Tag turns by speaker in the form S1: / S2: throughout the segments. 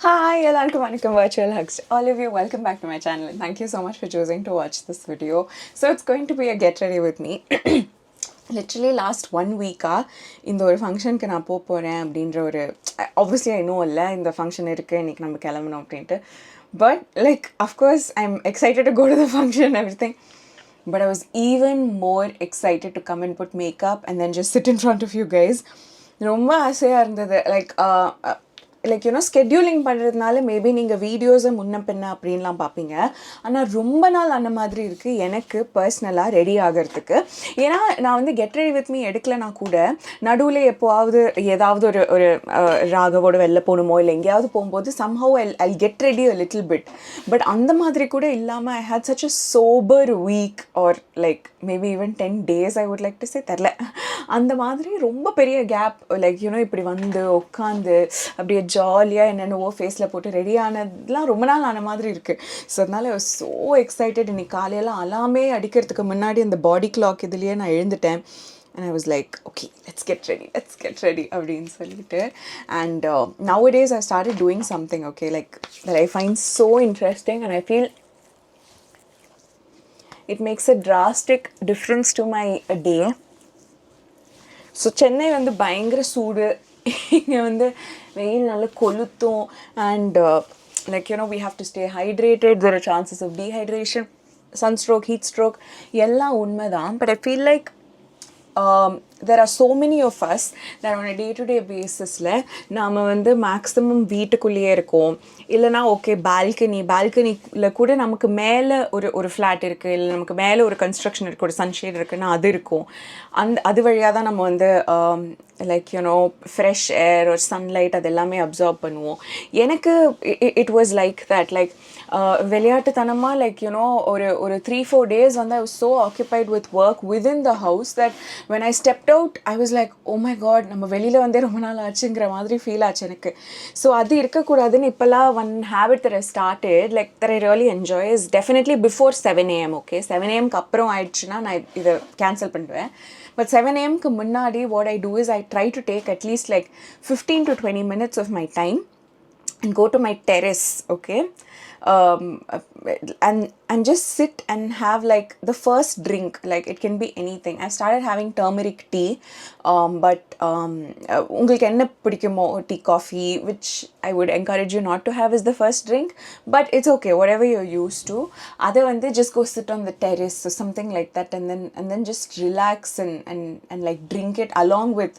S1: Hi, welcome virtual hugs. All of you, welcome back to my channel. Thank you so much for choosing to watch this video. So it's going to be a get ready with me. Literally last 1 week இந்த ஒரு ஃபங்க்ஷனுக்கு நான் போகிறேன் அப்படின்ற ஒரு obviously I know இல்லை இந்த function இருக்குது இன்றைக்கி நம்ம கிளம்பணும் அப்படின்ட்டு but like of course I'm excited to go to the function and everything, but I was even more excited to come and put makeup and then just sit in front of you guys. ரொம்ப ஆசையாக இருந்தது like you know ஸ்கெட்யூலிங் பண்ணுறதுனால maybe நீங்கள் வீடியோஸை முன்ன பின்ன அப்படின்லாம் பார்ப்பீங்க. ஆனால் ரொம்ப நாள் அந்த மாதிரி இருக்குது எனக்கு பர்சனலாக ரெடி ஆகிறதுக்கு. ஏன்னா நான் வந்து கெட் ரெடி வித் மீ எடுக்கலைன்னா கூட நடுவில் எப்போவாவது ஏதாவது ஒரு ஒரு ராகவோட வெளில போகணுமோ இல்லை எங்கேயாவது போகும்போது somehow I'll get ready a little bit. But அந்த மாதிரி கூட இல்லாமல் I had such a sober week or like maybe even 10 days I would like to say, தெரில, அந்த மாதிரி ரொம்ப பெரிய கேப். லைக் யூனோ இப்படி வந்து உட்காந்து அப்படியே ஜாலியாக என்னென்னவோ ஃபேஸில் போட்டு ரெடி ஆனதுலாம் ரொம்ப நாள் ஆன மாதிரி இருக்குது. ஸோ அதனால ஸோ எக்ஸைட்டட். இன்னைக்கு காலையெல்லாம் அலாமே அடிக்கிறதுக்கு முன்னாடி அந்த பாடி கிளாக் இதுலேயே நான் எழுந்துட்டேன். And I was like, okay, let's get ready அப்படின்னு சொல்லிட்டு. And nowadays I started doing something, okay, like that I find so interesting and I feel it makes a drastic difference to my day. So Chennai வந்து பயங்கர சூடு, இங்கே வந்து வெயில் நல்லா கொளுத்தும். And like you know we have to stay hydrated, there are chances of dehydration, sunstroke, heat stroke, எல்லாம் உண்மைதான். But I feel like there are so many of us that on a day-to-day basisல நாம் வந்து மேக்ஸிமம் வீட்டுக்குள்ளேயே இருக்கோம். இல்லைனா okay பால்கனியில் கூட நமக்கு மேலே ஒரு ஃப்ளாட் இருக்குது, இல்லை நமக்கு மேலே ஒரு கன்ஸ்ட்ரக்ஷன் இருக்குது, ஒரு சன்ஷேட் இருக்குன்னா அது இருக்கும். அது வழியாக தான் நம்ம வந்து லைக் யூனோ ஃப்ரெஷ் ஏர் ஒரு சன்லைட் அது எல்லாமே அப்சர்வ் பண்ணுவோம். எனக்கு it was like that, like விளையாட்டுத்தனமாக லைக் யூனோ ஒரு 3-4 days வந்து I was so occupied with work within the house that when I stepped out I was like, oh my god, நம்ம வெளியில் வந்தே ரொம்ப நாள் ஆச்சுங்கிற மாதிரி ஃபீல் ஆச்சு எனக்கு. ஸோ அது இருக்கக்கூடாதுன்னு இப்போல்லாம் one habit that I started, like that I really enjoy is definitely before 7 AM. okay, 7 AM அப்புறம் ஆயிடுச்சுன்னா நான் இதை கேன்சல் பண்ணுவேன். But 7 AM முன்னாடி what I do is I try to take at least like 15 to 20 minutes of my time and go to my terrace, okay, and just sit and have like the first drink. Like it can be anything. I started having turmeric tea, but உங்களுக்கு என்ன பிடிக்குமோ tea, coffee, which I would encourage you not to have as the first drink, but it's okay, whatever you're used to. அதை வந்து just go sit on the terrace or something like that, and then just relax and like drink it along with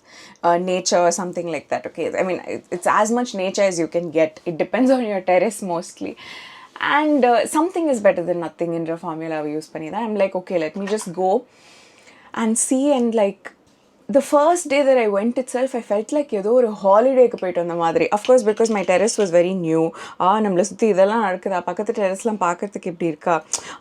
S1: nature or something like that. Okay, I mean it's as much nature as you can get. It depends on your terrace mostly. And something is better than nothing in the formula we use பண்ணி தான் I'm like, okay, let me just go and see. And like the first day that I went itself I felt like ஏதோ ஒரு ஹாலிடேக்கு போயிட்டு வந்த மாதிரி. Of course because my terrace was very new. நம்மளை சுற்றி இதெல்லாம் நடக்குதா, பக்கத்து டெரஸ்லாம் பார்க்கறதுக்கு எப்படி இருக்கா.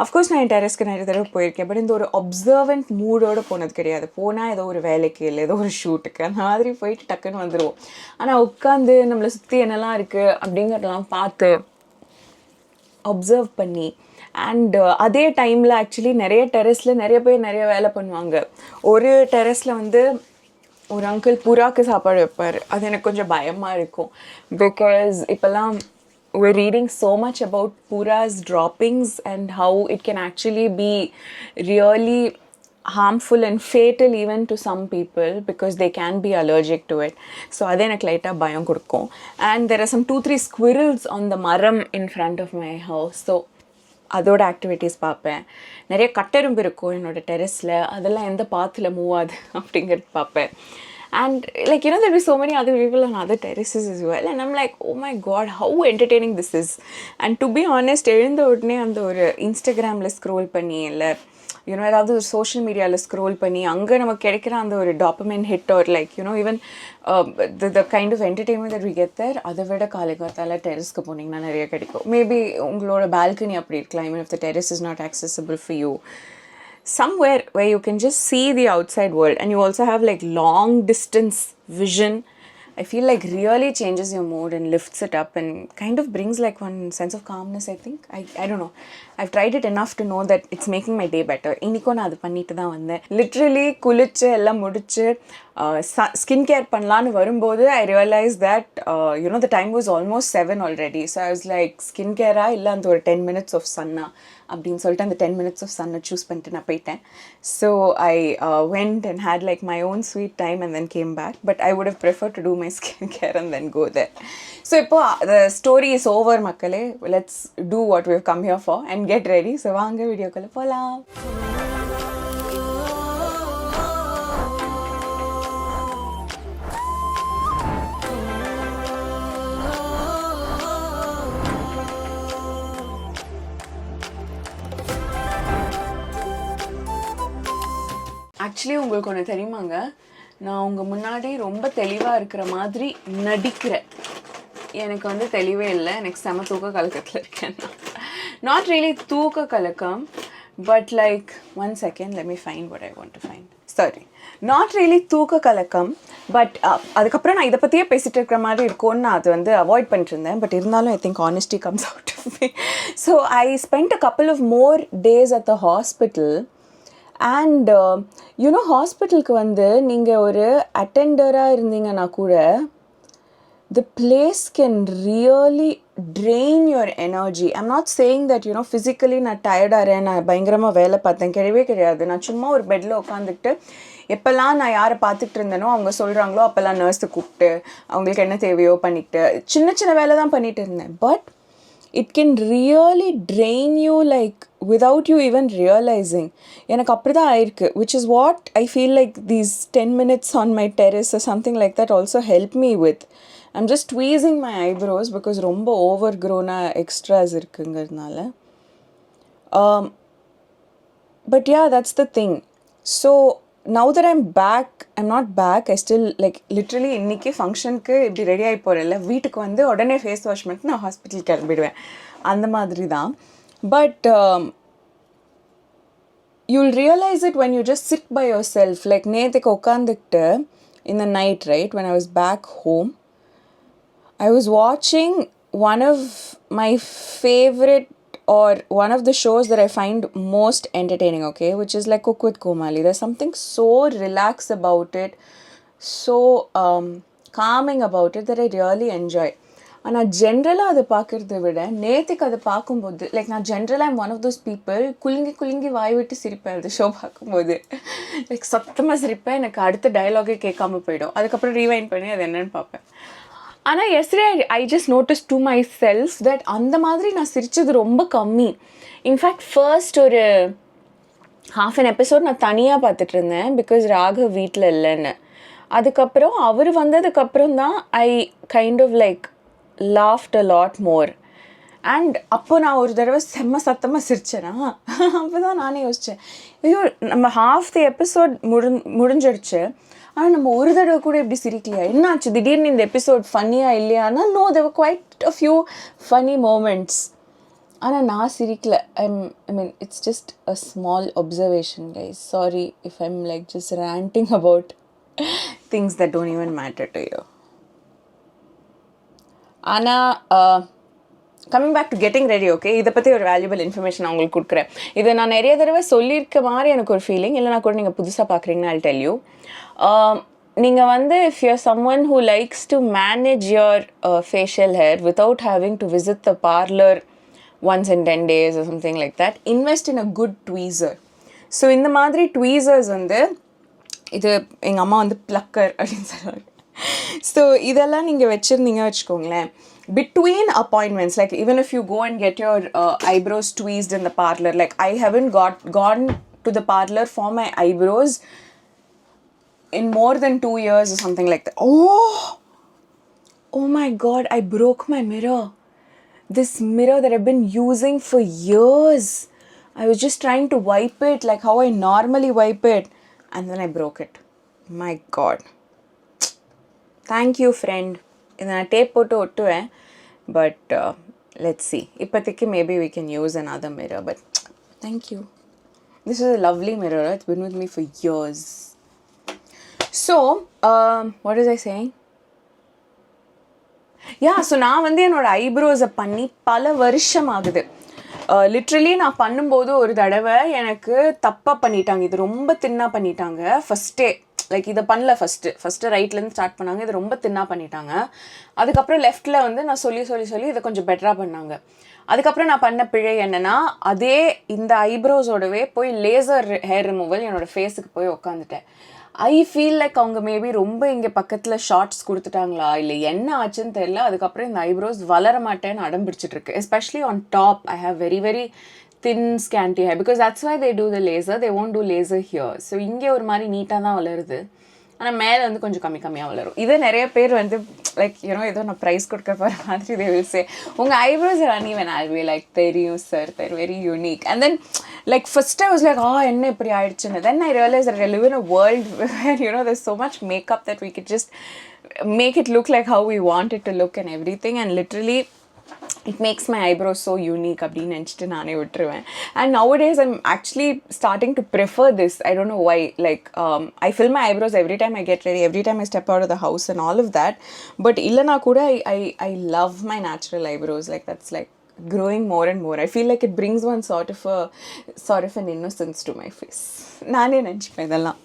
S1: அஃப்கோர்ஸ் நான் என் டெரஸ்க்கு நிறைய தடவை போயிருக்கேன், பட் இந்த ஒரு அப்சர்வன்ட் மூடோடு போனது கிடையாது. போனால் ஏதோ ஒரு வேலைக்கு இல்லை ஏதோ ஒரு ஷூட்டுக்கு அந்த மாதிரி போயிட்டு டக்குன்னு வந்துடுவோம். ஆனால் உட்காந்து நம்மளை சுற்றி என்னெல்லாம் இருக்குது அப்படிங்கிறதெல்லாம் பார்த்து அப்சர்வ் பண்ணி. அண்ட் அதே டைமில் ஆக்சுவலி நிறைய டெரஸில் நிறைய பேர் நிறைய வேலை பண்ணுவாங்க. ஒரு டெரஸில் வந்து ஒரு அங்கிள் புறாக்கு சாப்பாடு வைப்பார். அது எனக்கு கொஞ்சம் பயமாக இருக்கும். பிகாஸ் இப்போல்லாம் we're reading so much about puras droppings and how it can actually be really harmful and fatal even to some people because they can be allergic to it. So adhe enak light bayam kudukum. And there are some 2-3 squirrels on the maram in front of my house, so அதோட activities பார்ப்பேன். நிறைய கட்டெரும்பு இருக்கும் என்னோடய டெரஸில், அதெல்லாம் எந்த பாத்தில் move ஆகுது அப்படிங்கிறது பார்ப்பேன். And like you know there'll be so many other people on other terraces as well, and I'm like, oh my god, how entertaining this is. And to be honest, எழுந்த உடனே அந்த ஒரு இன்ஸ்டாகிராமில் ஸ்க்ரோல் பண்ணி இல்லை யூனோ ஏதாவது ஒரு social மீடியாவில் ஸ்க்ரோல் பண்ணி அங்கே நமக்கு கிடைக்கிற அந்த ஒரு dopamine hit or like you know even the kind of entertainment that we get there, அதை விட காலைக்காத்தால டெரஸ்க்கு போனீங்கன்னா நிறைய கிடைக்கும். மேபி உங்களோட பால்கனி அப்படி இருக்கலாம், even if the terrace is not accessible for you. Somewhere where you can just see the outside world and you also have like long distance vision I feel like really changes your mood and lifts it up and kind of brings like one sense of calmness, I think. I don't know. I've tried it enough to know that it's making my day better. இன்னிக்கோ நான் அது பண்ணிட்டு தான் வந்தேன். Literally குளிச்சு எல்லாம் முடிச்சு skin care பண்ணலான்னு வரும்போது I realized that you know the time was almost 7 already. So I was like skin care இல்ல அந்த ஒரு 10 minutes of sun அப்படின்னு சொல்லிட்டு அந்த 10 minutes of sun சூஸ் பண்ணிட்டு நான் போயிட்டேன். So I went and had like my own sweet time and then came back. But I would have preferred to do my skincare and then go there. So இப்போ the story is over மக்களே. Let's do what we've come here for and get ready. So வாங்க வீடியோக்குள்ள போலாம். Actually உங்களுக்கு ஒன்று தெரியுமாங்க, நான் உங்கள் முன்னாடி ரொம்ப தெளிவாக இருக்கிற மாதிரி நடிக்கிறேன். எனக்கு வந்து தெளிவே இல்லை, எனக்கு செம தூக்க கலக்கத்தில் இருக்கேன். நாட் ரியலி தூக்க கலக்கம், but like 1 second, let me find what I want to find. Sorry, not really தூக்க கலக்கம், பட் அதுக்கப்புறம் நான் இதை பற்றியே பேசிகிட்டு இருக்கிற மாதிரி இருக்கும்னு நான் அது வந்து அவாய்ட் பண்ணிட்டு இருந்தேன். பட் இருந்தாலும் I think honesty comes out of me. So I spend a couple of more days at the hospital. And you know ஹாஸ்பிட்டலுக்கு வந்து நீங்கள் ஒரு அட்டெண்டராக இருந்தீங்கன்னா கூட the place can really drain your energy. I'm not saying that you know physically நான் டயர்டாகிறேன், நான் பயங்கரமாக வேலை பார்த்தேன், கிடையாது. நான் சும்மா ஒரு பெட்டில் உட்காந்துக்கிட்டு எப்போல்லாம் நான் யாரை பார்த்துட்டு இருந்தேனோ அவங்க சொல்கிறாங்களோ அப்போல்லாம் நர்ஸை கூப்பிட்டு அவங்களுக்கு என்ன தேவையோ பண்ணிக்கிட்டு சின்ன வேலை தான் பண்ணிகிட்டு இருந்தேன். But it can really drain you like without you even realizing. எனக்கு அப்படி தான் ஆயிருக்கு, which is what I feel like these 10 minutes on my terrace or something like that also help me with. I'm just tweezing my eyebrows because ரொம்ப overgrown extras இருக்குங்கிறதுனால. But yeah, that's the thing. So now that I'm back, I'm not back, I still like literally இன்னைக்கு ஃபங்க்ஷனுக்கு இப்படி ready ஆகி போகிறேன்ல, வீட்டுக்கு வந்து உடனே face wash பண்ணிட்டு நான் ஹாஸ்பிட்டல் கிளம்பிடுவேன், அந்த மாதிரி தான். But you'll realize it when you just sit by yourself. Like நேற்றுக்கு உட்காந்துக்கிட்டு in the night, right, when I was back home, I was watching one of my favorite or one of the shows that I find most entertaining, okay, which is like Cook with Komali. There's something so relaxed about it, so calming about it that I really enjoy. ஆனால் ஜென்ரலாக அதை பார்க்குறத விட நேற்றுக்கு அதை பார்க்கும்போது like நான் ஜென்ரலாக I'm one of those people குலுங்கி வாய் விட்டு சிரிப்பேன் அந்த ஷோ பார்க்கும்போது. லைக் சத்தமாக சிரிப்பேன், எனக்கு அடுத்த டயலாகே கேட்காம போயிடும், அதுக்கப்புறம் ரீவைண்ட் பண்ணி அது என்னென்னு பார்ப்பேன். ஆனால் yesterday I just notice to my self that அந்த மாதிரி நான் சிரித்தது ரொம்ப கம்மி. இன்ஃபேக்ட் ஃபர்ஸ்ட் ஒரு half an episode நான் தனியாக பார்த்துட்டு இருந்தேன் பிகாஸ் ராகவ் வீட்டில் இல்லைன்னு. அதுக்கப்புறம் அவர் வந்ததுக்கப்புறம் தான் I kind of like laughed a lot more. அண்ட் அப்போ நான் ஒரு தடவை செம்ம சத்தமாக சிரிச்சேனா, அப்போ தான் நானே யோசித்தேன், ஐயோ நம்ம half the episode முடிஞ்சிடுச்சு, ஆனால் நம்ம ஒரு தடவை கூட எப்படி சிரிக்கலையா, என்னாச்சு திடீர்னு இந்த எபிசோட் ஃபன்னியாக இல்லையானா? No, there were quite a few funny moments. ஆனால் நான் சிரிக்கல. I mean it's just a small observation, guys. Sorry if I'm like just ranting about things that don't even matter to you. ஆனால் coming back to getting ready, okay, இதை பற்றி ஒரு valuable information நான் உங்களுக்கு கொடுக்குறேன். இதை நான் நிறைய தடவை சொல்லியிருக்க மாதிரி எனக்கு ஒரு ஃபீலிங், இல்லைனா கூட நீங்கள் புதுசாக பார்க்குறீங்கன்னா I'll tell you. நீங்கள் வந்து if you're someone who likes to manage your facial hair without having to visit the parlor once in 10 days or something like that, invest in a good tweezer. So இந்த மாதிரி tweezers வந்து இது எங்கள் அம்மா வந்து plucker அப்படின்னு சொல்லுவாங்க. So இதெல்லாம் நீங்கள் வச்சுருந்தீங்க வச்சுக்கோங்களேன், between appointments, like even if you go and get your eyebrows tweezed in the parlor, like I haven't gone to the parlor for my eyebrows in more than 2 years or something like that. Oh my god, I broke my mirror. This mirror that I've been using for years. I was just trying to wipe it like how I normally wipe it, and then I broke it. My god. Thank you, friend. இதை நான் tape போட்டு ஒட்டுவேன், but let's see. இப்போதைக்கு maybe we can use another mirror, but thank you. This is a lovely mirror. It's been with me for years. So, what was I saying? Yeah, so நான் வந்து என்னோட ஐப்ரோஸை பண்ணி பல வருஷம் ஆகுது. Literally நான் பண்ணும்போது ஒரு தடவை எனக்கு தப்பாக பண்ணிட்டாங்க. இது ரொம்ப தின்னாக பண்ணிட்டாங்க ஃபஸ்ட்டே. லைக் இதை பண்ணல ஃபஸ்ட்டு ரைட்லேருந்து ஸ்டார்ட் பண்ணாங்க. இது ரொம்ப தின்னாக பண்ணிட்டாங்க. அதுக்கப்புறம் லெஃப்ட்டில் வந்து நான் சொல்லி இதை கொஞ்சம் பெட்டராக பண்ணாங்க. அதுக்கப்புறம் நான் பண்ண பிழை என்னென்னா, அதே இந்த ஐப்ரோஸோடவே போய் லேசர் ஹேர் ரிமூவல் என்னோடய ஃபேஸுக்கு போய் உக்காந்துட்டேன். ஐ ஃபீல் லைக் அவங்க மேபி ரொம்ப இங்கே பக்கத்தில் ஷார்ட்ஸ் கொடுத்துட்டாங்களா இல்லை என்ன ஆச்சுன்னு தெரியல. அதுக்கப்புறம் இந்த ஐப்ரோஸ் வளர மாட்டேன்னு அடம் பிடிச்சிட்ருக்கு. Especially on top I have very very thin scanty hair because that's why they do the laser. They won't do laser here. So இங்கே ஒரு மாதிரி நீட்டாக தான் வளருது. ஆனால் மேலே வந்து கொஞ்சம் கம்மியாக வளரும். இதை நிறைய பேர் வந்து லைக் யூனோ ஏதோ நான் ப்ரைஸ் கொடுக்க போகிற மாதிரி they will say உங்கள் eyebrows are uneven. I'll be like தெரியும் sir, they're very unique. And then like first I was like என்ன இப்படி ஆயிடுச்சுன்னு. Then I realized that I live in a world where you know there's so much makeup that we could just make it look like how we want it to look and everything, and literally it makes my eyebrows so unique அப்படின்னு நினச்சிட்டு நானே விட்டுருவேன். And nowadays I'm actually starting to prefer this. I don't know why. Like I fill my eyebrows every time I get ready, every time I step out of the house and all of that. But illana kuda I love my natural eyebrows. Like that's like growing more and more. I feel like it brings one sort of an innocence to my face. நானே நினச்சிப்பேன் இதெல்லாம்.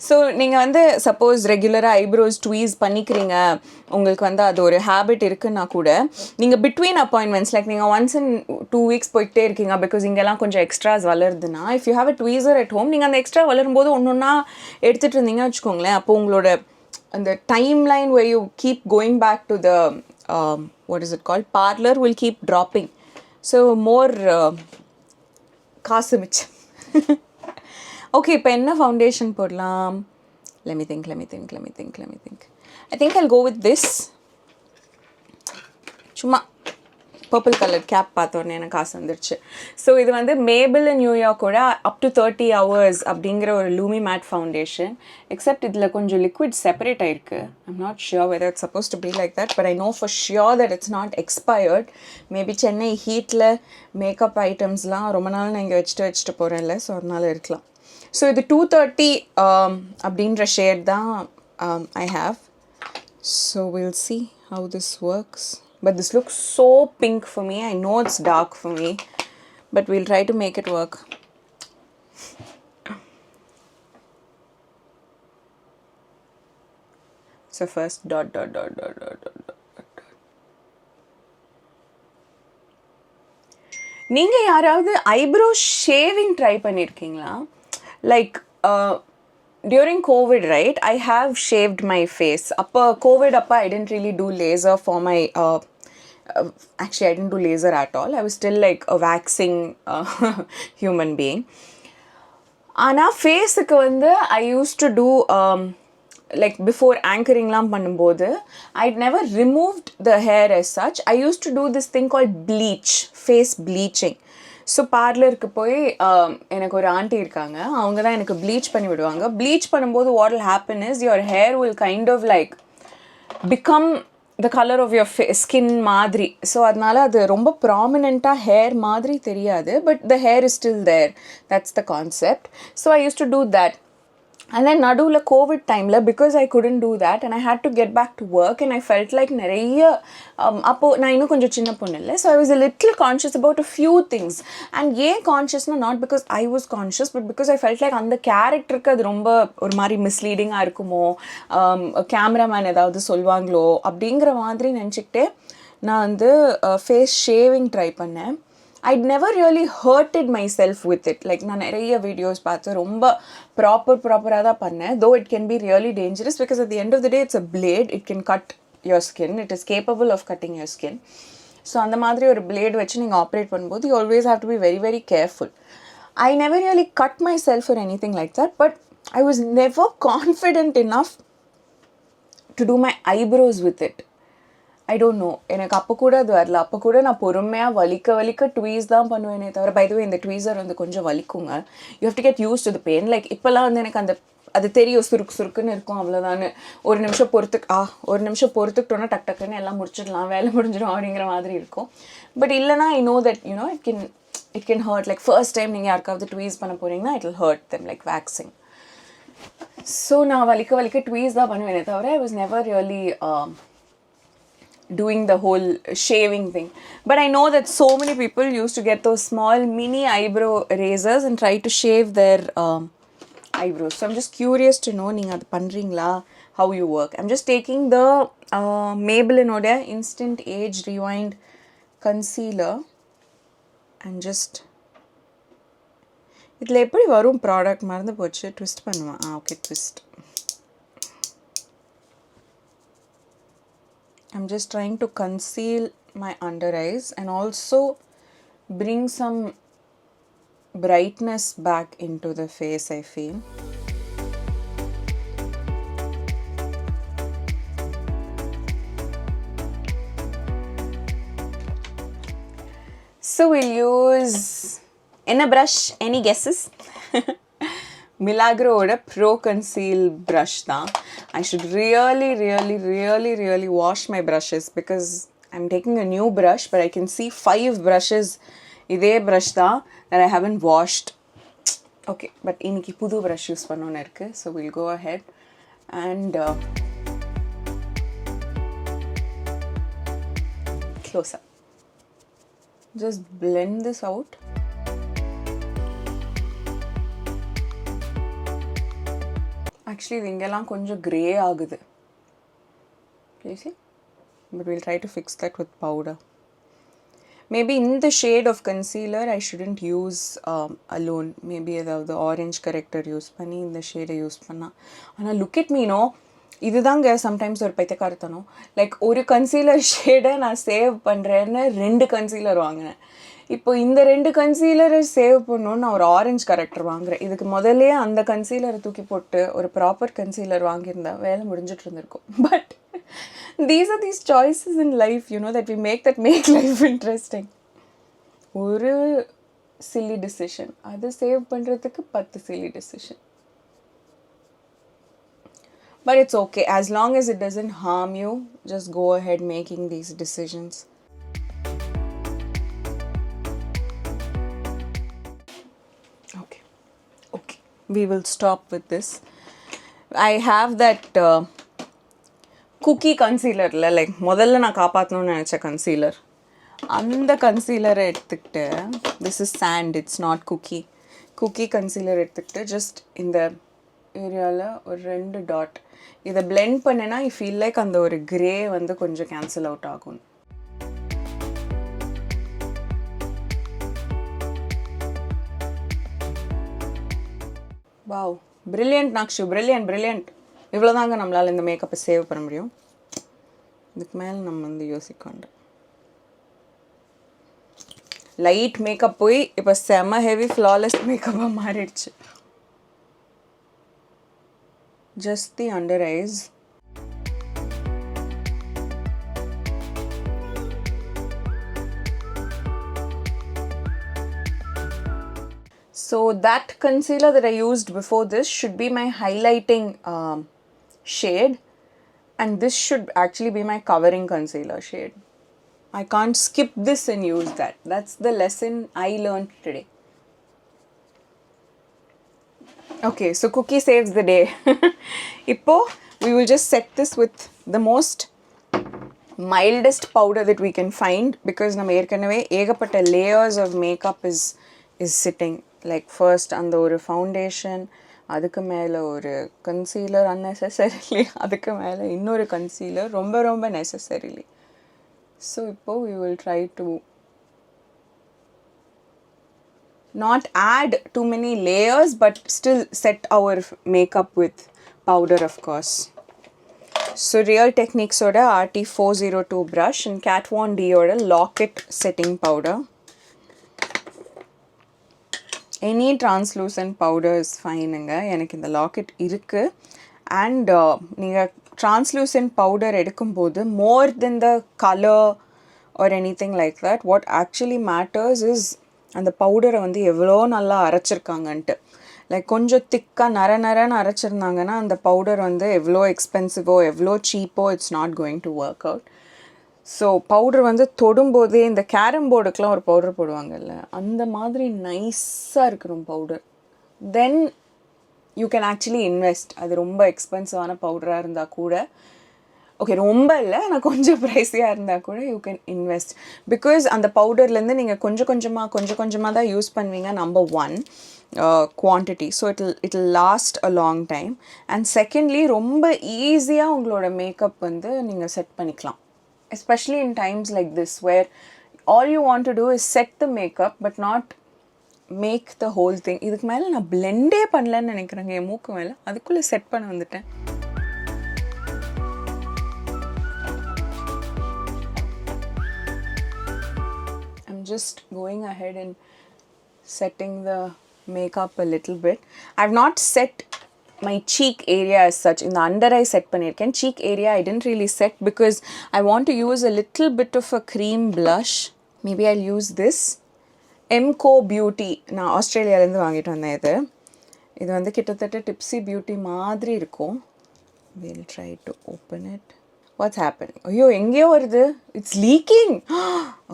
S1: So நீங்கள் வந்து suppose ரெகுலராக eyebrows ட்வீஸ் பண்ணிக்கிறீங்க, உங்களுக்கு வந்து அது ஒரு ஹேபிட் இருக்குன்னா கூட நீங்கள் பிட்வீன் அப்பாயின்மெண்ட்ஸ் லைக் நீங்கள் ஒன்ஸ் இன் 2 weeks போயிட்டே இருக்கீங்க பிகாஸ் இங்கெல்லாம் கொஞ்சம் எக்ஸ்ட்ராஸ் வளருதுன்னா, if you have a tweezer at home, நீங்கள் அந்த எக்ஸ்ட்ரா வளரும்போது ஒன்று ஒன்றா எடுத்துகிட்டு இருந்தீங்க வச்சுக்கோங்களேன், அப்போ உங்களோட அந்த time line where you keep going back to the what is it called, parlor will keep dropping. So more காசு மிச்சம். ஓகே, இப்போ என்ன ஃபவுண்டேஷன் போடலாம்? let me think. I think I'll go with this. சும்மா பர்பிள் கலர் கேப் பார்த்தோன்னே எனக்கு காசு வந்துருச்சு. ஸோ இது வந்து மேபிள் நியூயார்க்கோட அப் டு 30 hours அப்படிங்கிற ஒரு லூமி மேட் ஃபவுண்டேஷன். எக்ஸப்ட் இதில் கொஞ்சம் லிக்விட் செப்பரேட் ஆயிருக்கு. I'm not sure whether it's suppose to be like that, but I know for sure that it's not expired. Maybe Chennai ஹீட்டில் மேக்கப் ஐட்டம்ஸ்லாம் ரொம்ப நாள் நான் இங்கே வச்சுட்டு போகிறேன்ல, ஸோ அதனால இருக்கலாம். ஸோ இது 230 அப்படின்ற ஷேட் தான் I have. So we'll see how this works. But this looks so pink for me. I know it's dark for me, but we'll try to make it work. So first dot. நீங்கள் யாராவது eyebrow shaving try பண்ணியிருக்கீங்களா? Like during COVID, right, I have shaved my face. Appa COVID appa I didn't really do laser for my actually I didn't do laser at all. I was still like a waxing human being. Ana face ku vande I used to do like before anchoring lam பண்ணும்போது I'd never removed the hair as such. I used to do this thing called bleach, face bleaching. So பார்லருக்கு போய் எனக்கு ஒரு aunty இருக்காங்க, அவங்க தான் எனக்கு bleach பண்ணி விடுவாங்க. ப்ளீச் பண்ணும்போது what will happen is your hair will kind of like become the colour of your skin மாதிரி. ஸோ அதனால அது ரொம்ப ப்ராமினெண்ட்டாக ஹேர் மாதிரி தெரியாது, but the hair is still there. That's the concept. So I use to do that. And then நடுவில் covid டைமில் because I couldn't do that and I had to get back to work and I felt like நிறைய அப்போது நான் இன்னும் கொஞ்சம் சின்ன பொண்ணு இல்லை. So I was a little conscious about a few things. And ஏன் கான்ஷியஸ்னா not because I was conscious but because I felt like அந்த கேரக்டருக்கு அது ரொம்ப ஒரு மாதிரி மிஸ்லீடிங்காக இருக்குமோ, கேமராமேன் ஏதாவது சொல்லுவாங்களோ அப்படிங்கிற மாதிரி நினச்சிக்கிட்டே நான் வந்து ஃபேஸ் ஷேவிங் ட்ரை பண்ணேன். I'd never really hurted myself with it. Like நான் நிறைய வீடியோஸ் பார்த்து ரொம்ப ப்ராப்பராக தான் பண்ணேன். Though it can be really dangerous because at the end of the day it's a blade. It can cut your skin. It is capable of cutting your skin. So அந்த மாதிரி ஒரு பிளேட் வச்சு நீங்கள் ஆப்ரேட் பண்ணும்போது you always have to be very very careful. I never really cut myself or anything like that, but I was never confident enough to do my eyebrows with it. I don't know, எனக்கு அப்போ கூட அது வரல. அப்போ கூட நான் பொறுமையாக வலிக்க ட்வீஸ் தான் பண்ணுவேனே தவிர, பை த வே இந்த ட்வீஸர் வந்து கொஞ்சம் வலிக்குங்க. You have to get use to the pain. Like இப்போல்லாம் வந்து எனக்கு அந்த அது தெரியும், சுருக்குன்னு இருக்கும், அவ்வளோதான்னு. ஒரு நிமிஷம் பொறுத்துக்கிட்டோன்னா டக்குன்னு எல்லாம் முடிச்சிடலாம், வேலை முடிஞ்சிடும் அப்படிங்கிற மாதிரி இருக்கும். பட் இல்லைனா I know that you know it can hurt. Like first time நீங்கள் யாருக்காவது ட்வீஸ் பண்ண போகிறீங்கன்னா it will hurt them like waxing. So நான் வலிக்க ட்வீஸ் தான் பண்ணுவேனே தவிர I was never really doing the whole shaving thing. But I know that so many people used to get those small mini eyebrow razors and try to shave their eyebrows. So I'm just curious to know neenga adu pandringla, how you work. I'm just taking the Maybelline oda Instant Age Rewind concealer and just idla eppadi varum product marandhu pochu, twist பண்ணுவா. Okay, twist. I'm just trying to conceal my under eyes and also bring some brightness back into the face, I feel. So we'll use in a brush, any guesses? Milagro oda Pro Conceal brush da. I should really wash my brushes because I'm taking a new brush, but I can see 5 brushes இதே brush da that I haven't washed. Okay, but இன்னைக்கு புது brush use பண்ணனும் இருக்கு. So we'll go ahead and close up. Just blend this out. Actually, இது இங்கெல்லாம் கொஞ்சம் grey ஆகுது. You see? But we'll try to fix that with powder. Maybe in the shade of concealer, I shouldn't use alone. Maybe the orange corrector use பண்ணி இந்த shade use பண்ணா. ஆனா look at me, no? இதுதாங்க sometimes ஒரு பைத்தியக்காரத்தனம். Like ஒரு concealer shade நான் save பண்றேன்னு 2 concealer வாங்குனேன். இப்போ இந்த 2 கன்சீலரை சேவ் பண்ணணும்னு நான் ஒரு ஆரஞ்சு கரெக்டர் வாங்குறேன். இதுக்கு முதல்லே அந்த கன்சீலரை தூக்கி போட்டு ஒரு ப்ராப்பர் கன்சீலர் வாங்கியிருந்தா வேலை முடிஞ்சிட்டு இருந்திருக்கும். But these are these choices in life, you know, that we make life interesting. ஒரு silly decision, அது சேவ் பண்ணுறதுக்கு 10 silly decision. But it's okay, as long as it doesn't harm you, just go ahead making these decisions. Okay, we will stop with this. I have that cookie concealer, like முதல்ல நான் காப்பாத்தணும்னு நினைச்ச concealer. அந்த concealer எடுத்துக்கிட்டு, this is sand, it's not cookie concealer எடுத்துக்கிட்டு just இந்த ஏரியால ஒரு 2 dot இதை blend பண்ணேன்னா I feel like அந்த ஒரு grey வந்து கொஞ்சம் cancel out ஆகும். Wow, brilliant Nakshu, brilliant. இவ்வளவுதாங்க நம்மளால இந்த மேக்கப்பை சேவ் பண்ண முடியும். இதுக்கு மேல நம்ம வந்து யோசிக்கொண்டு லைட் மேக்கப் போய் இப்போ செம ஹெவி ஃப்ளாலெஸ் மேக்கப்பா மாறிடுச்சு. Just the under eyes. So that concealer that I used before this should be my highlighting shade, and this should actually be my covering concealer shade. I can't skip this and use that. That's the lesson I learned today. Okay, so cookie saves the day. Ipo we will just set this with the most mildest powder that we can find, because நம்ம ஏற்கனவே ஏகப்பட்ட layers of makeup is sitting. Like first அந்த ஒரு foundation, அதுக்கு மேலே ஒரு concealer unnecessarily, அதுக்கு மேலே இன்னொரு concealer ரொம்ப necessarily. So இப்போ we will try to not add too many layers but still set our makeup with powder, of course. So Real Techniques oda RT402 brush and Kat Von D oda Lock-It setting powder. Any translucent powder is fine anga. எனக்கு இந்த Lock-It இருக்கு. And நீங்க translucent powder எடுக்கும்போது more than the color or anything like that, what actually matters is அந்த பவுடரை வந்து எவ்வளோ நல்லா அரைச்சிருக்காங்கன்ட்டு. லைக் கொஞ்சம் திக்காக நரன்னு அரைச்சிருந்தாங்கன்னா அந்த பவுடர் வந்து எவ்வளோ எக்ஸ்பென்சிவோ எவ்வளோ சீப்போ it's not going to work out. So powder வந்து தொடும்போதே இந்த கேரம் போர்டுக்கெலாம் ஒரு பவுடர் போடுவாங்கல்ல, அந்த மாதிரி நைஸாக இருக்கணும் powder. Then you can actually invest. அது ரொம்ப எக்ஸ்பென்சிவான பவுடராக இருந்தால் கூட ஓகே ரொம்ப இல்லை ஆனால் கொஞ்சம் ப்ரைஸியாக இருந்தால் கூட யூ கேன் இன்வெஸ்ட். பிகாஸ் அந்த பவுடர்லேருந்து நீங்கள் கொஞ்சம் கொஞ்சமாக தான் யூஸ் பண்ணுவீங்க. Number one, quantity. So it'll last a long time. And secondly ரொம்ப ஈஸியாக உங்களோட மேக்கப் வந்து நீங்கள் செட் பண்ணிக்கலாம். Especially in times like this where all you want to do is set the makeup but not make the whole thing. இதுக்கு மேலே நான் பிளெண்டே பண்ணலன்னு நினைக்கிறேங்க என் மூக்கு மேலே, அதுக்குள்ளே செட் பண்ண வந்துட்டேன். Just going ahead and setting the makeup a little bit. I've not set my cheek area as such. In the under eye set pannirken, cheek area I didn't really set because I want to use a little bit of a cream blush. Maybe I'll use this MCO Beauty. Na Australia la irundhu vaangittu vandha idu. Idu vandu kittathetta Tipsy Beauty maadhiri irukum. We'll try to open it. What's happening? Ayyo engeyo varudhu. It's leaking.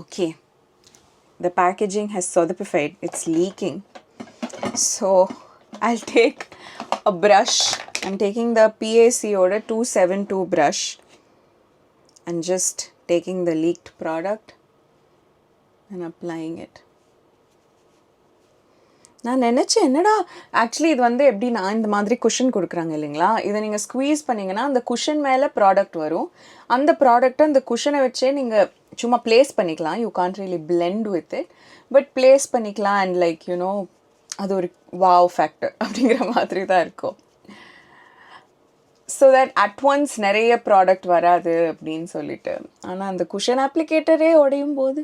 S1: Okay. The packaging has solidified. It's leaking. So I'll take a brush. I'm taking the PAC order 272 brush and just taking the leaked product and applying it. நான் நினச்சேன் என்னடா actually இது வந்து எப்படின்னா இந்த மாதிரி cushion கொடுக்குறாங்க இல்லைங்களா, இதை நீங்கள் ஸ்குவீஸ் பண்ணிங்கன்னா அந்த குஷன் மேலே ப்ராடக்ட் வரும். அந்த ப்ராடக்ட்டை அந்த குஷனை வச்சே நீங்கள் சும்மா ப்ளேஸ் பண்ணிக்கலாம். You can't really blend with it, but place பண்ணிக்கலாம். அண்ட் லைக் யூனோ அது ஒரு வாவ் ஃபேக்டர் அப்படிங்கிற மாதிரி தான் இருக்கும். ஸோ தட் அட் ஒன்ஸ் நிறைய ப்ராடக்ட் வராது அப்படின்னு சொல்லிட்டு. ஆனால் அந்த குஷன் அப்ளிகேட்டரே உடையும் போது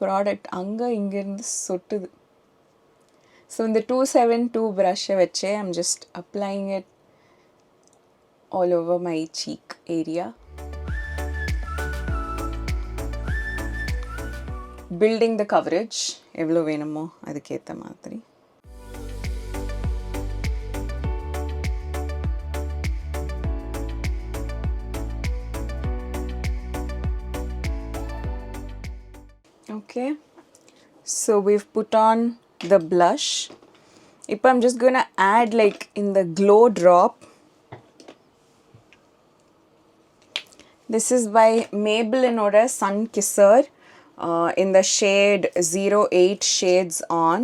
S1: ப்ராடக்ட் அங்கே இங்கேருந்து சொட்டுது. So in the 272 brush வச்சே I'm just applying it all over my cheek area. Building the coverage எவ்வளோ வேணுமோ அதுக்கேற்ற மாதிரி. Okay, so we've put on the blush. Now I'm just gonna add like in the glow drop. This is by Maybelline oda Sun Kisser in the shade 08 Shades On.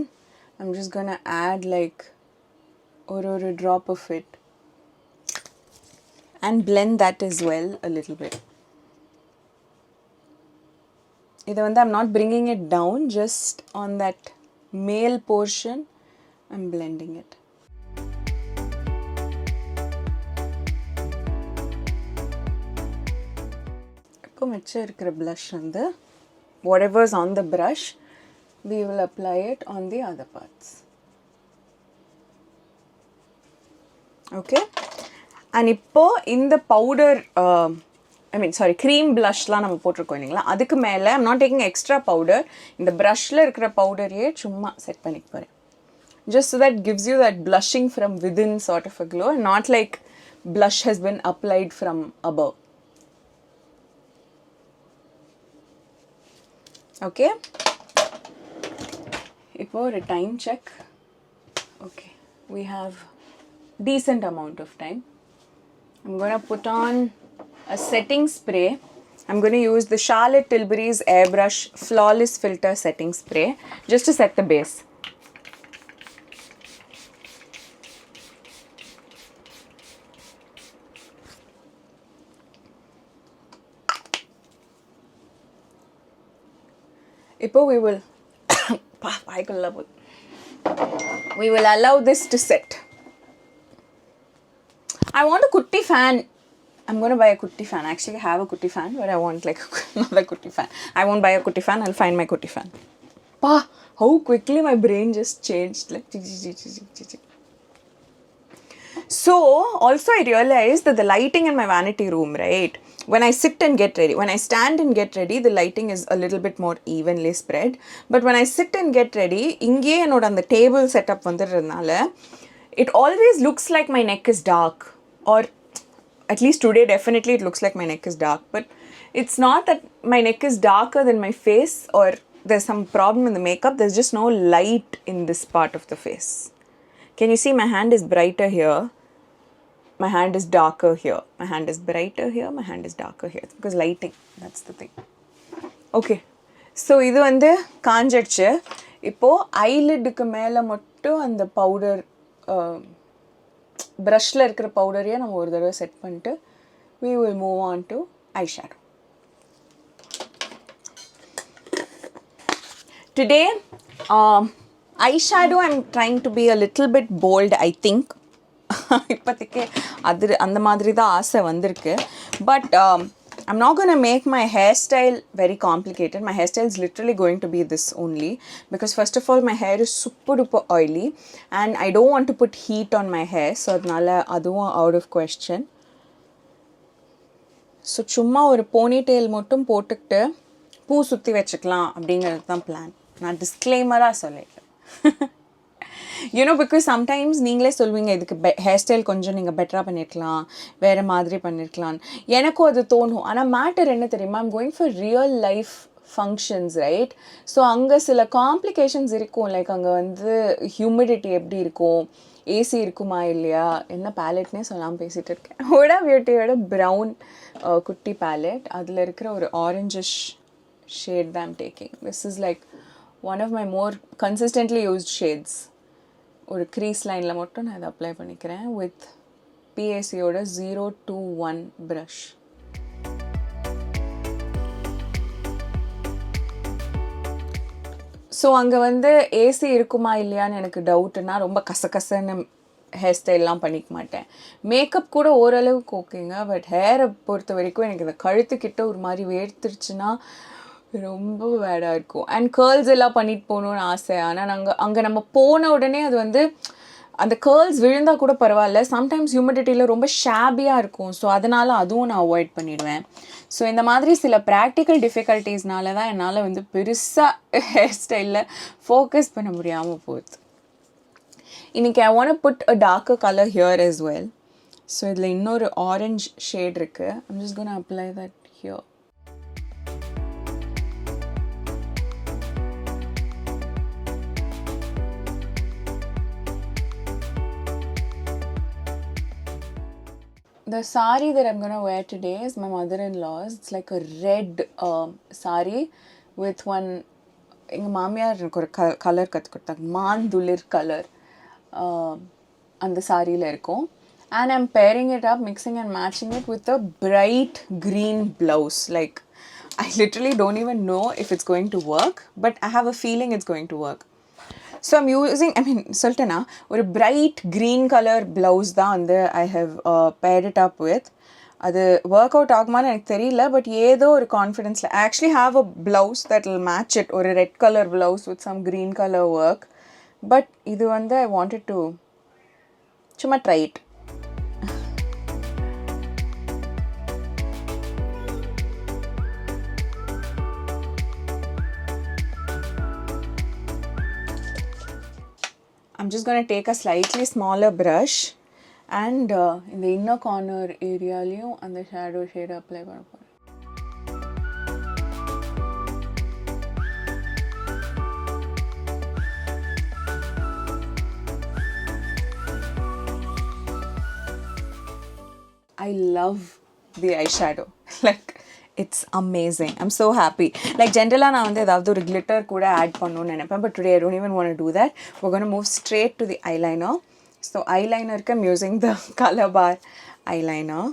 S1: I'm just gonna add like a drop of it and blend that as well a little bit. I'm not bringing it down, just on that male portion I'm blending it. இப்போ மிச்சம் இருக்கிற blush வந்து whatever's on the brush we will apply it on the other parts. Okay, and இப்போ இந்த powder cream blushலாம் நம்ம போட்டிருக்கோம் இல்லைங்களா, அதுக்கு மேலே I'm not taking extra powder. இந்த ப்ரஷ்ல இருக்கிற பவுடரையே சும்மா செட் பண்ணிக்க போகிறேன். Just so that gives you that blushing from within sort of a glow and not like blush has been applied from above. Okay, இப்போ ஒரு time check. Okay, we have decent amount of time. I'm going to put on a setting spray. I'm going to use the Charlotte Tilbury's Airbrush Flawless Filter Setting Spray just to set the base. Now we will allow this to set. I want a kutti fan. I'm going to buy a kutti fan. I actually have a kutti fan, but I want like another kutti fan. I won't buy a kutti fan. I'll find my kutti fan. Pa, how quickly my brain just changed. Like, so also I realized that the lighting in my vanity room, right? When I sit and get ready, when I stand and get ready, the lighting is a little bit more evenly spread. But when I sit and get ready, inge enoda and the table setup vandirradhanaala, it always looks like my neck is dark. Or at least today definitely it looks like my neck is dark. But it's not that my neck is darker than my face or there's some problem in the makeup. There's just no light in this part of the face. Can you see my hand is brighter here? my hand is darker here, my hand is brighter here, my hand is darker here. It's because lighting, that's the thing. Okay, so இது வந்து காஞ்சிடுச்சு. இப்போது ஐலிட்டுக்கு மேலே மட்டும் அந்த powder ப்ரஷில் இருக்கிற பவுடரையே நம்ம ஒரு தடவை செட் பண்ணிட்டு we will move on to eyeshadow. Today, eyeshadow I'm trying to be a little bit bold, I think. இப்போதைக்கு அது அந்த மாதிரி தான் ஆசை வந்திருக்கு. But I'm not going to make my hairstyle very complicated. My hairstyle is literally going to be this only. Because first of all, my hair is super duper oily. And I don't want to put heat on my hair. So aduvum out of question. So சும்மா ஒரு ponytail மட்டும் போட்டுக்கிட்டு பூ சுற்றி வச்சுக்கலாம் அப்படிங்கிறது தான் plan. நான் டிஸ்க்ளைமராக சொல்லிட்டேன். You know, because sometimes நீங்களே சொல்வீங்க இதுக்கு ஹேர் ஸ்டைல் கொஞ்சம் நீங்கள் பெட்டராக பண்ணியிருக்கலாம், வேறு மாதிரி பண்ணியிருக்கலாம். எனக்கும் அது தோணும். ஆனால் மேட்டர் என்ன தெரியுமா, I'm going for real life functions, right? So அங்கே சில காம்ப்ளிகேஷன்ஸ் இருக்கும். லைக் அங்கே வந்து ஹியூமிடிட்டி எப்படி இருக்கும், ஏசி இருக்குமா இல்லையா, என்ன பேலட்னே சொல்லாமல் பேசிகிட்டு இருக்கேன். ஹோடா பியூட்டியோட ப்ரௌன் குட்டி பேலட், அதில் இருக்கிற ஒரு ஆரஞ்சிஷ் ஷேட் தான் I'm taking. This is like one of my more consistently used shades. ஒரு க்ரீஸ் லைனில் மட்டும் நான் இதை அப்ளை பண்ணிக்கிறேன் வித் பிஎஸ்சியோட 021 ப்ரஷ். ஸோ அங்கே வந்து ஏசி இருக்குமா இல்லையான்னு எனக்கு டவுட்டுன்னா ரொம்ப கசகசன்னு ஹேர் ஸ்டைல்லாம் பண்ணிக்க மாட்டேன். மேக்கப் கூட ஓரளவுக்கு ஓகேங்க. பட் ஹேரை பொறுத்த வரைக்கும் எனக்கு இந்த கழுத்துக்கிட்ட ஒரு மாதிரி வேர்த்துருச்சுன்னா ரொம்ப பேடாக இருக்கும். அண்ட் கேர்ள்ஸ் எல்லாம் பண்ணிட்டு போகணுன்னு ஆசை. ஆனால் அங்கே நம்ம போன உடனே அது வந்து அந்த கேர்ள்ஸ் விழுந்தால் கூட பரவாயில்ல, சம்டைம்ஸ் ஹியூமிடிட்டியில் ரொம்ப ஷாபியாக இருக்கும். ஸோ அதனால் அதுவும் நான் அவாய்ட் பண்ணிடுவேன். ஸோ இந்த மாதிரி சில ப்ராக்டிக்கல் டிஃபிகல்ட்டிஸ்னால தான் என்னால் வந்து பெருசாக ஹேர் ஸ்டைலில் ஃபோக்கஸ் பண்ண முடியாமல் போகுது. இன்றைக்கி I want to put a darker color here as well. So இதில் இன்னொரு ஆரஞ்ச் ஷேட் இருக்குது. I'm just going to apply that here. The saree that I'm going to wear today is my mother-in-law's. It's like a red saree with one, எங்கள் மாமியார் எனக்கு ஒரு colour கற்று கொடுத்தாங்க, மாந்துளிர் colour அந்த சாரியில் இருக்கும். And I'm pairing it up, mixing and matching it with a bright green blouse. Like, I literally don't even know if it's going to work, but I have a feeling it's going to work. So I'm using, சொல்லிட்டேன்னா ஒரு bright green color blouse தான் வந்து I have paired it up with. அது work out ஆகுமான்னு எனக்கு தெரியல, but ஏதோ ஒரு கான்ஃபிடென்ஸில் I actually have a blouse that will match it, ஒரு red colour blouse with some green color work. But இது வந்து I wanted to சும்மா try it. I'm just going to take a slightly smaller brush and in the inner corner area and the shadow shade apply பண்ண போறேன். I love the eyeshadow. Like, it's amazing. I'm so happy. Like, generally நான் வந்து ஏதாவது ஒரு glitter கூட add பண்ணணும்னு நினைப்பேன், but today I don't even want to do that. We're going to move straight to the eyeliner. So eyeliner I'm using the Color Bar eyeliner.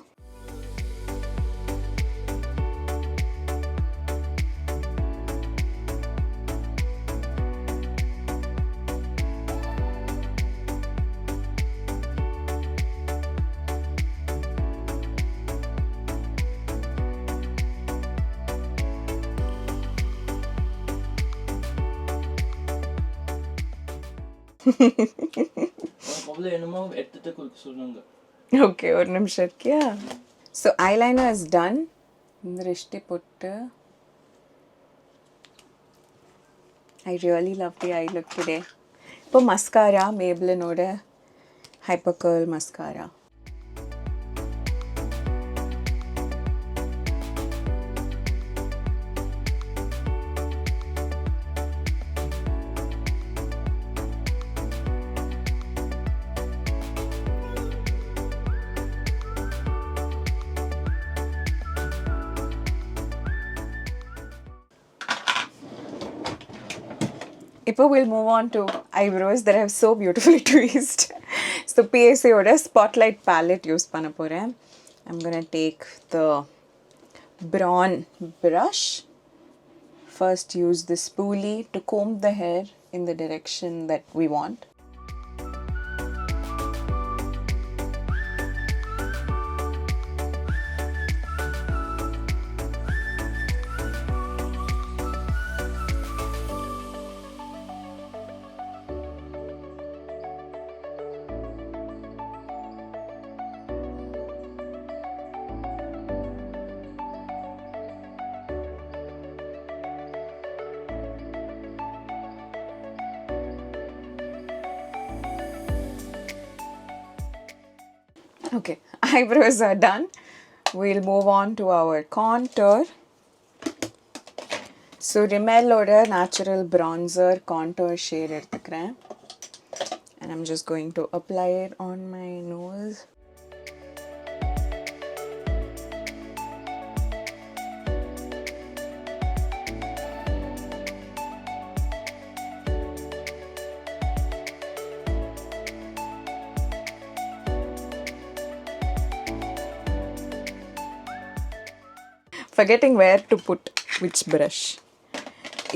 S1: Okay, ஒரு நிமிஷம் இருக்கியா? So eyeliner is done. திருஷ்டி போட்டு I really love the eye look today. இப்போ mascara, Maybelline ஓட Hyper Curl mascara. இப்போ we'll move on to eyebrows that I have so beautifully tweezed. So PSA ஓட spotlight palette use பண்ண போறேன். I'm gonna take the brown brush. First use the spoolie to comb the hair in the direction that we want. Okay, eyebrows are done. We'll move on to our contour. So Rimmel oda natural bronzer contour shade எடுத்துக்கிறேன். And I'm just going to apply it on my nose. Forgetting where to put which brush.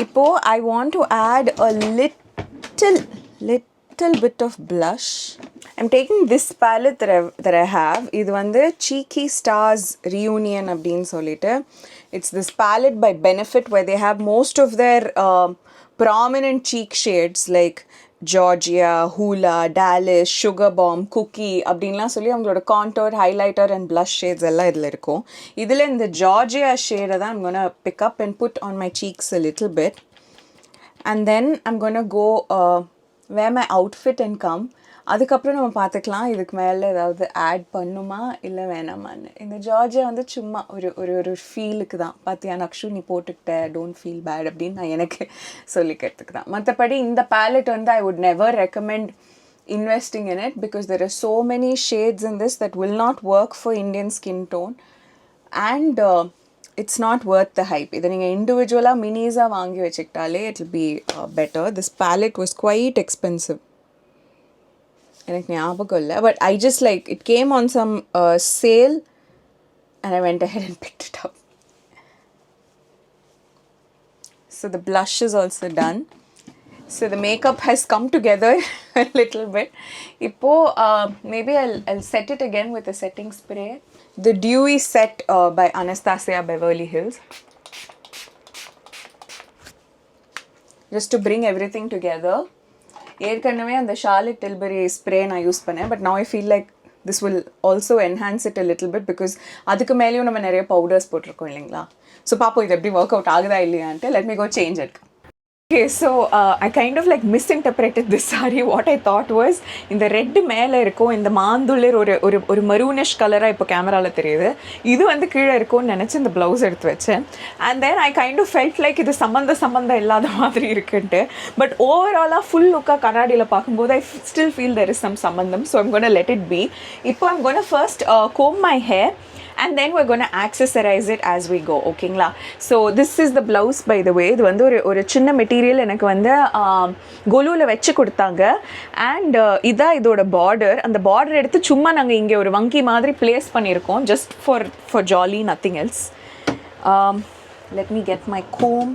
S1: Ipo I want to add a little bit of blush. I'm taking this palette that I have. Idu vandu Cheeky Stars Reunion அப்படினு சொல்லிட்டு. It's this palette by Benefit where they have most of their prominent cheek shades like Georgia, Hoola, Dallas, Sugar Bomb, Cookie அப்படின்லாம் சொல்லி அவங்களோட contour, highlighter and blush shades எல்லாம் இதில் இருக்கும். இதில் இந்த Georgia shade தான் I'm gonna pick up and put on my cheeks a little bit. And then I'm gonna go wear my outfit and come. அதுக்கப்புறம் நம்ம பார்த்துக்கலாம் இதுக்கு மேலே ஏதாவது ஆட் பண்ணுமா இல்லை வேணாமான்னு. இந்த ஜார்ஜியா வந்து சும்மா ஒரு ஃபீலுக்கு தான். பார்த்தியா நக்ஷு நீ போட்டுக்கிட்ட டோன்ட் ஃபீல் பேட் அப்படின்னு நான் எனக்கு சொல்லிக்கிறதுக்கு தான். மற்றபடி இந்த பேலட் வந்து I would never recommend investing in it because there are so many shades in this that will not work for Indian skin tone and it's not worth the hype. இதை நீங்கள் இண்டிவிஜுவலாக மினிஸாக வாங்கி வச்சுக்கிட்டாலே it will be better. This palette was quite expensive. எனக்கு ஞாபகம் இல்லை but I just like it came on some sale and I went ahead and picked it up. So the blush is also done. So the makeup has come together a little bit. Ipo maybe I'll set it again with a setting spray. The Dewy Set by Anastasia Beverly Hills. Just to bring everything together. ஏற்கனவே அந்த Charlotte Tilbury spray நான் use பண்ணேன் but now I feel like this will also enhance it a little bit because அதுக்கு மேலேயும் நம்ம நிறைய powders போட்டிருக்கோம் இல்லைங்களா. ஸோ பார்ப்போம் இது எப்படி ஒர்க் அவுட் ஆகுதா இல்லையான்ட்டு. let me go change it. Okay, so I kind of like misinterpreted this saree. What I thought was இந்த ரெட் மேலே இருக்கும் இந்த மாந்துள்ளர் ஒரு மரூனிஷ் கலராக இப்போ கேமராவில் தெரியுது. இது வந்து கீழே இருக்கும்னு நினச்சி இந்த ப்ளவுஸ் எடுத்து வச்சேன். And then I kind of felt like இது சம்மந்தம் இல்லாத மாதிரி இருக்குன்ட்டு. பட் ஓவராலாக ஃபுல் லுக்காக கண்ணாடியில் பார்க்கும்போது I still feel there is some சம்மந்தம். So I'm gonna let it be. இப்போ I'm gonna first comb my hair and then we're going to accessorize it as we go. ஓகேங்களா. So this is the blouse by the way. இது வந்து ஒரு சின்ன material எனக்கு வந்து கொலுவில் வச்சு கொடுத்தாங்க. அண்ட் இதான் இதோட பார்டர். அந்த பார்டர் எடுத்து சும்மா நாங்கள் இங்கே ஒரு வங்கி மாதிரி பிளேஸ் பண்ணியிருக்கோம் just for jolly, nothing else. let me get my comb.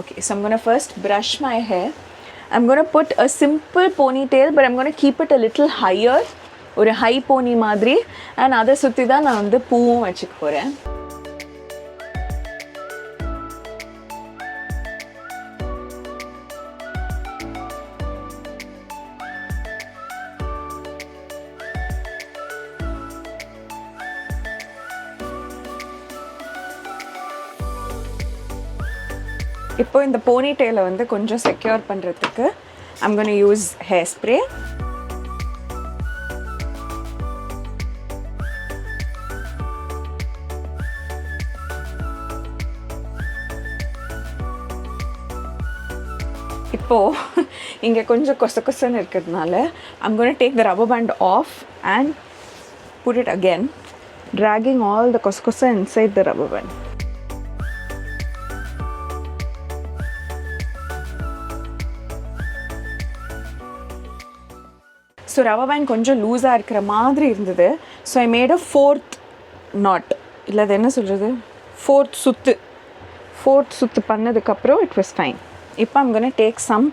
S1: Okay, so I'm going to first brush my hair. I'm going to put a simple ponytail but I'm going to keep it a little higher. ஒரு high Fani மாதிரி. And அதை சுற்றி தான் நான் வந்து பூவும் வச்சுக்க போகிறேன். இப்போ இந்த போனி டெயிலை வந்து கொஞ்சம் செக்யூர் பண்ணுறதுக்கு I'm going to use hair spray. இப்போது இங்கே கொஞ்சம் கொசன்னு இருக்கிறதுனால I'm going to take the rubber band off and put it again, dragging all the kosa inside the rubber band. So rubber band கொஞ்சம் லூஸாக இருக்கிற மாதிரி இருந்தது. So I made a 4th knot, இல்லை அது என்ன சொல்கிறது, 4th சுத்து பண்ணதுக்கப்புறம் it was fine. இப்போ I'm going to take some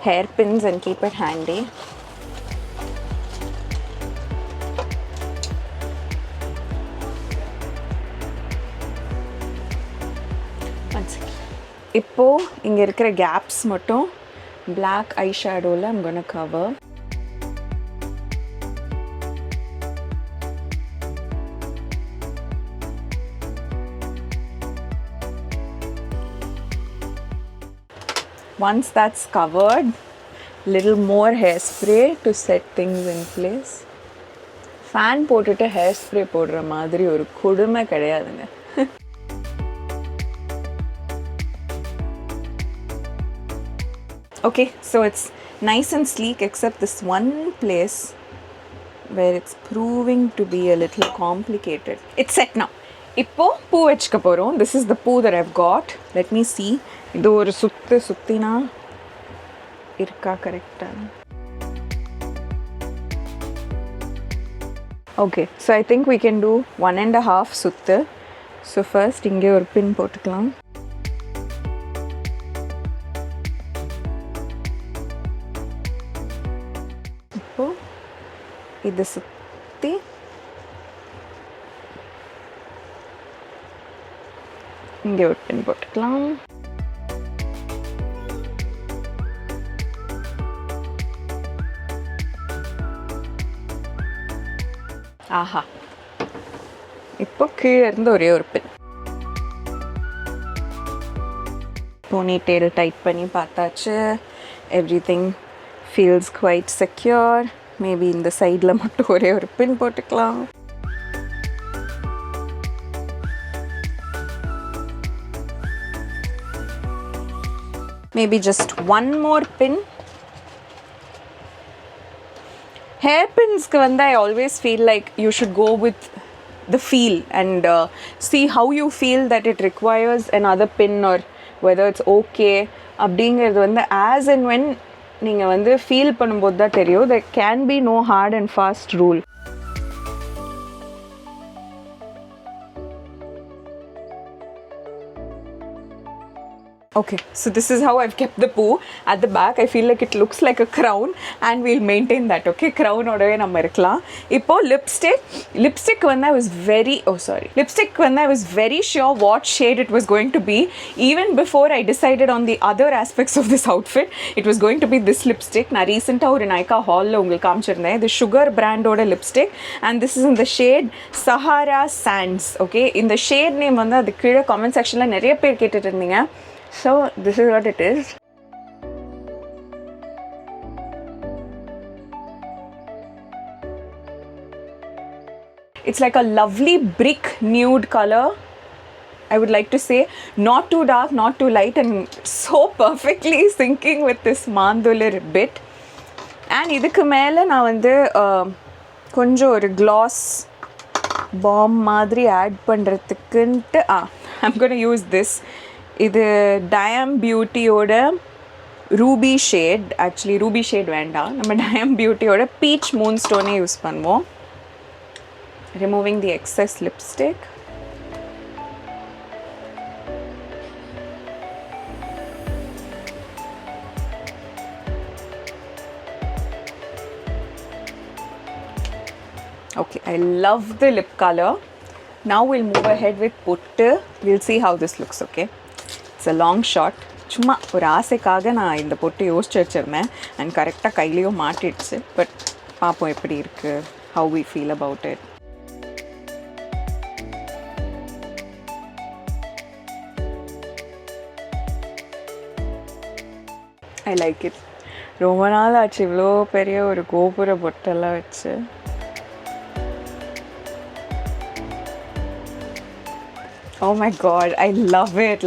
S1: hairpins and keep it handy. இப்போ இங்கே இருக்கிற கேப்ஸ் மட்டும் black eyeshadowல I'm going to cover. Once that's covered, little more hairspray to set things in place. Fan போட்டுட்டு hairspray போடுற மாதிரி ஒரு கொடுமை கிடையாதுங்க. Okay, so it's nice and sleek except this one place where it's proving to be a little complicated. It's set now. இப்போ பூ வச்சுக்க போகிறோம். This is the பூ that I've got. Let me see. இது ஒரு சுத்தினா இருக்கா கரெக்டாக? Okay, so I think we can do 1.5 சுத்து. So first இங்கே ஒரு பின் போட்டுக்கலாம். இப்போ இது சுற்றி இங்கே ஒரு பின் போட்டுக்கலாம். ஆஹா, இப்போ கீழே இருந்து ஒரே ஒரு பின். போனி டெயில் டைட் பண்ணி பார்த்தாச்சு. Everything feels quite secure. Maybe இந்த சைடில் மட்டும் ஒரே ஒரு பின் போட்டுக்கலாம். Maybe just one more pin. Hairpins I always feel like you should go with the feel and see how you feel that it requires another pin or whether it's okay. அப்படிங்கிறது as and when நீங்கள் feel பண்ணும்போது தான் தெரியும். There can be no hard and fast rule. Okay, so this is how I've kept the poo at the back. I feel like it looks like a crown and we'll maintain that, okay? Crown odave நம்ம இருக்கலாம். இப்போ lipstick I was very sure what shade it was going to be. Even before I decided on the other aspects of this outfit, it was going to be this lipstick. நான் ரீசெண்டாக ஒரு நைக்கா ஹாலில் உங்களுக்கு காமிச்சிருந்தேன். இது sugar பிராண்டோட lipstick and this is in the shade Sahara Sands, okay? இந்த shade name அது கீழே காமெண்ட் செக்ஷனில் நிறைய பேர் கேட்டுட்டு இருந்தீங்க. So this is what it is. It's like a lovely brick nude color. I would like to say not too dark, not too light, and so perfectly syncing with this mandular bit. And idukku mele na konjam or gloss bomb madri add pandradhukku I'm going to use this. இது டயம் பியூட்டியோட ruby shade. Actually ruby shade வேண்டாம், நம்ம டயம் பியூட்டியோட peach moon ஸ்டோனே use பண்ணுவோம். Removing the excess lipstick. Okay, I love the lip color. Now we'll move ahead with Pattu. We'll see how this looks, okay? It's a long shot. சும்மா ஒரு ஆசைக்காக நான் இந்த பொட்டு யோசிச்சு வச்சுருந்தேன் அண்ட் கரெக்டாக கையிலையும் மாட்டிடுச்சு. பட் பார்ப்போம் எப்படி இருக்குது, how we feel about it. I like it. ரொம்ப நாள் ஆச்சு இவ்வளோ பெரிய ஒரு கோபுர பொட்டெல்லாம் வச்சு. Oh my god, I love it,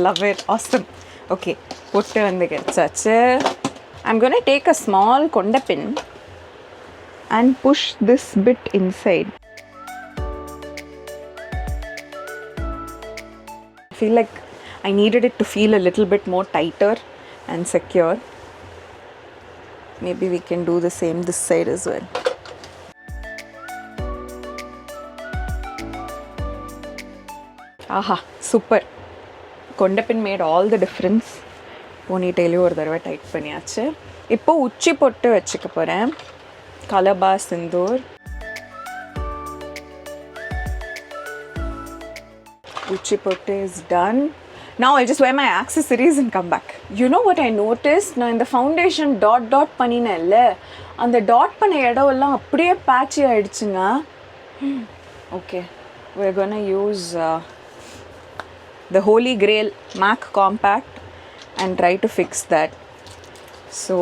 S1: awesome. Okay, பொட்டு கிடைச்சாச்சு. I'm going to take a small konda pin and push this bit inside. I feel like I needed it to feel a little bit more tighter and secure. Maybe we can do the same this side as well. Aha, super. Kondapin made all the difference. Ponytail ஒரு தடவை tight பண்ணியாச்சு. இப்போ உச்சி பொட்டு வச்சுக்க போகிறேன். கலபா Sindoor. Uchi pottu is done. Now I'll just wear my accessories and come back. You know what I noticed? Now in the foundation dot பண்ணினேன்ல, அந்த dot பண்ண இடம் எல்லாம் அப்படியே பேட்சி ஆயிடுச்சுங்க. Okay, we're gonna use the Holy Grail MAC Compact and try to fix that. So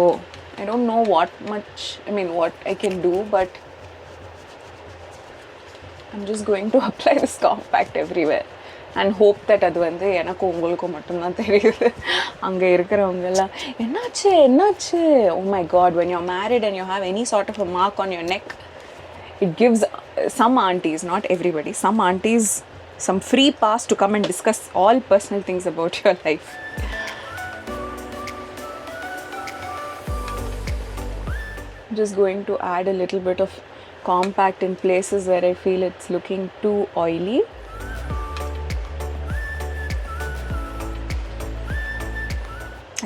S1: I don't know what I can do, but I'm just going to apply this compact everywhere and hope that அது வந்து எனக்கு உங்களுக்கு மட்டும்தான் தெரியுது. அங்கே இருக்கிறவங்கெல்லாம் என்னாச்சு oh my god, when you're married and you have any sort of a mark on your neck, it gives some aunties, not everybody, some aunties some free pass to come and discuss all personal things about your life. Just going to add a little bit of compact in places where I feel it's looking too oily.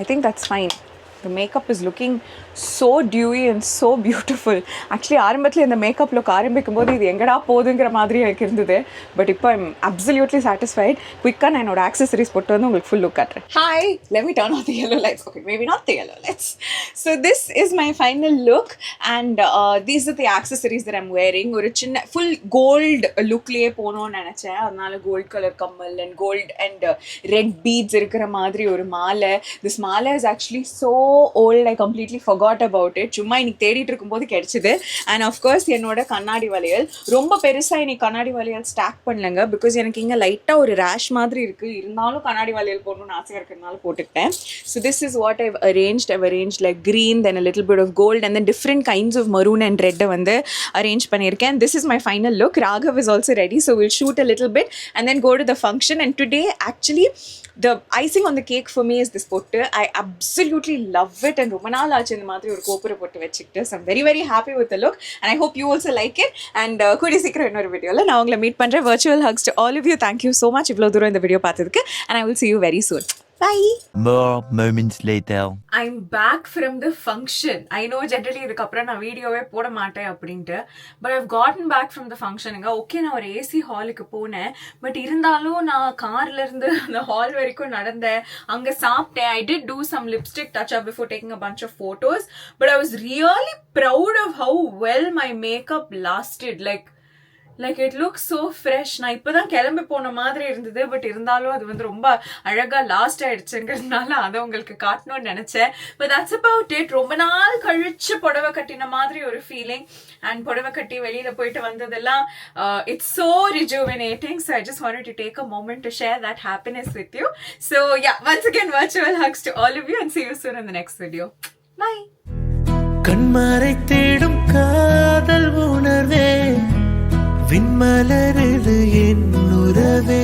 S1: I think that's fine. The makeup is looking so dewy and so beautiful. Actually ஆரம்பத்தில் இந்த makeup look ஆரம்பிக்கும் போது இது எங்கடா போகுதுங்கிற மாதிரி எனக்கு இருந்தது. But இப்போ ஐம் அப்சல்யூட்லி சாட்டிஸ்ஃபைட். குயிக்காக நான் என்னோட ஆக்சசரிஸ் போட்டு வந்து உங்களுக்கு ஃபுல் லுக் காட்டுறேன். Hi, let me turn on the yellow lights. Okay, maybe not the yellow lights. So this is my final look and these are the accessories that I'm wearing. ஒரு சின்ன full gold லுக்லேயே போகணும்னு நினச்சேன். அதனால gold colour கம்மல் and gold and red beads இருக்கிற மாதிரி ஒரு மாலை. This மாலை is actually so old, I completely forgot about it. சும்மா இன்னைக்கு தேடிட்டு இருக்கும்போது கிடைச்சது. அண்ட் ஆஃப்கோர்ஸ் என்னோட கண்ணாடி வளையல் ரொம்ப பெருசாக இன்னைக்கு கண்ணாடி வளையல் ஸ்டாக் பண்ணலங்க. பிகாஸ் எனக்கு இங்கே லைட்டாக ஒரு ரேஷ் மாதிரி இருக்குது. இருந்தாலும் கண்ணாடி வளையல் போடணும்னு ஆசையாக இருக்கிறதுனால போட்டுக்கிட்டேன். So this is what I've arranged like green, then a little bit of gold and then different kinds of maroon and red வந்து arrange பண்ணியிருக்கேன். This is my final look. Raghav is also ready, so we'll shoot a little bit and then go to the function. And today actually the icing on the cake for me is this pottu. I absolutely love it and ரொம்ப நாள் ஆச்சு இந்த மாதிரி ஒரு கோபுர பொட்டு வச்சுக்கிட்டு. So I'm very very happy with the look and I hope you also like it. And கூடிய சீக்கிரம் இன்னொரு வீடியோவில் நான் உங்களை மீட் பண்ணுறேன். Virtual hugs to all of you. Thank you so much இவ்வளோ தூரம் இந்த வீடியோ பார்த்ததுக்கு and I will see you very soon. Bye.
S2: More moments later.
S1: I'm back from the function. I know generally இதுக்கப்புறம் நான் வீடியோவே போட மாட்டேன் அப்படின்ட்டு, but I've gotten back from the function. Okay, நான் ஒரு ஏசி ஹாலுக்கு போனேன். பட் இருந்தாலும் நான் கார்ல இருந்து அந்த ஹால் வரைக்கும் நடந்தேன். அங்கே சாப்பிட்டேன். I did do some lipstick touch up before taking a bunch of photos, but I was really proud of how well my makeup lasted. Like it looks so fresh. நான் இப்பதான் கிளம்பி போன மாதிரி இருந்தது. பட் இருந்தாலும் அது வந்து ரொம்ப அழகா லாஸ்ட் ஆயிடுச்சுங்கிறதுனால அதை உங்களுக்கு காட்டணும்னு நினைச்சேன். But that's about it. ரொம்ப நாள் கழிச்சு புடவை கட்டின மாதிரி ஒரு ஃபீலிங். அண்ட் புடவை கட்டி வெளியில போயிட்டு வந்ததெல்லாம் it's so rejuvenating. So I just wanted to take a moment to share that happiness with you. So yeah, once again virtual hugs to all of you and see you soon in the next video. Bye.
S3: கண்மறை தேடும் காதல் உணர்வே விண்மலரது என் உறவே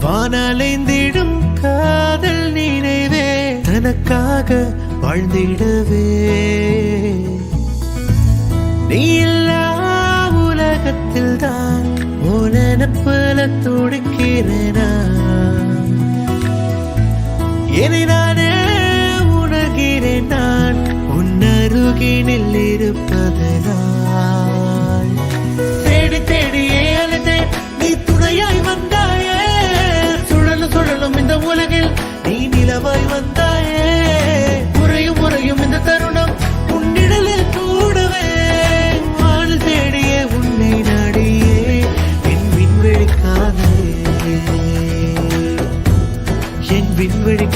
S3: வானலைந்திடும் காதல் நினைவே தனக்காக வாழ்ந்திடவே நீ இல்லா உலகத்தில் தான் உனப்பல துடிக்கிறேனா என்னை நானே உணர்கிறேன் நான் உன்னருகினில் இருப்பதனால் தேடியே அழுதே நீ துணையாய் வந்தாயே சுழலும் இந்த உலகில் நீ நிலவாய் வந்தாயே முறையும் இந்த தருணம் உன்னிடலில் கூடவே வானில் தேடியே உன்னை நாடியே என் விண்வெளி காதலே என் விண்வெளி